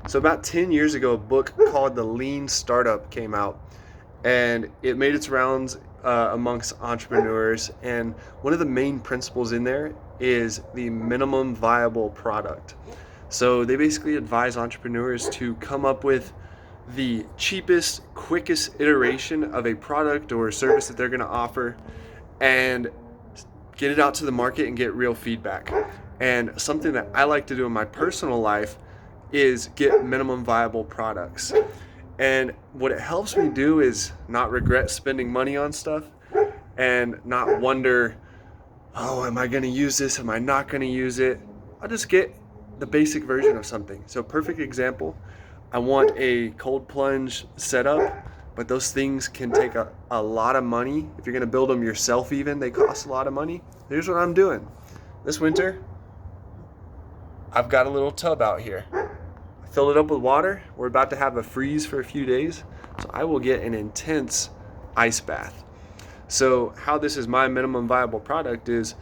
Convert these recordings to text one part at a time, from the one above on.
So about 10 years ago, a book called The Lean Startup came out, and it made its rounds amongst entrepreneurs. And one of the main principles in there is the minimum viable product. So they basically advise entrepreneurs to come up with the cheapest, quickest iteration of a product or service that they're going to offer and get it out to the market and get real feedback. And something that I like to do in my personal life is get minimum viable products. And what it helps me do is not regret spending money on stuff and not wonder, oh, am I going to use this? Am I not going to use it? I'll just get the basic version of something. So perfect example, I want a cold plunge setup, but those things can take a lot of money. If you're going to build them yourself even, they cost a lot of money. Here's what I'm doing. This winter, I've got a little tub out here. I filled it up with water. We're about to have a freeze for a few days, so I will get an intense ice bath. So how this is my minimum viable product is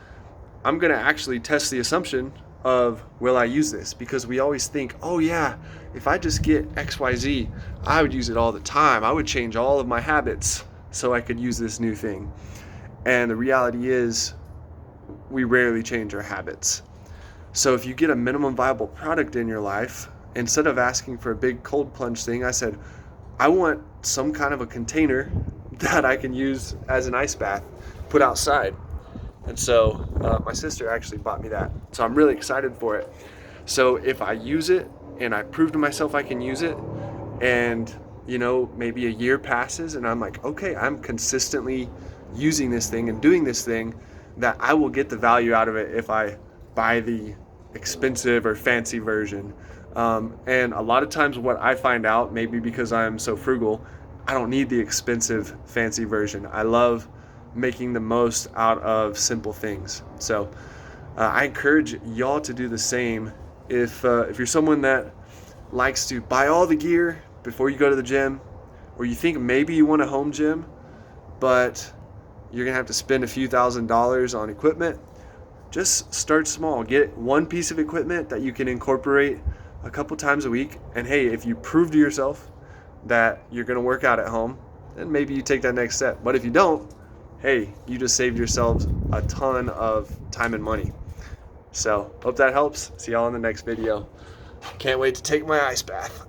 I'm going to actually test the assumption of, will I use this? Because we always think, oh yeah, if I just get XYZ, I would use it all the time. I would change all of my habits so I could use this new thing. And the reality is we rarely change our habits. So if you get a minimum viable product in your life, instead of asking for a big cold plunge thing, I said, I want some kind of a container that I can use as an ice bath, put outside. And so my sister actually bought me that. So I'm really excited for it. So if I use it and I prove to myself I can use it, and maybe a year passes and I'm like, okay, I'm consistently using this thing and doing this thing, that I will get the value out of it if I buy the expensive or fancy version. And a lot of times what I find out, maybe because I'm so frugal, I don't need the expensive fancy version. I love making the most out of simple things. So I encourage y'all to do the same. If you're someone that likes to buy all the gear before you go to the gym, or you think maybe you want a home gym, but you're gonna have to spend a few $1,000s on equipment, just start small. Get one piece of equipment that you can incorporate a couple times a week. And hey, if you prove to yourself that you're gonna work out at home, then maybe you take that next step. But if you don't, hey, you just saved yourselves a ton of time and money. So hope that helps. See y'all in the next video. Can't wait to take my ice bath.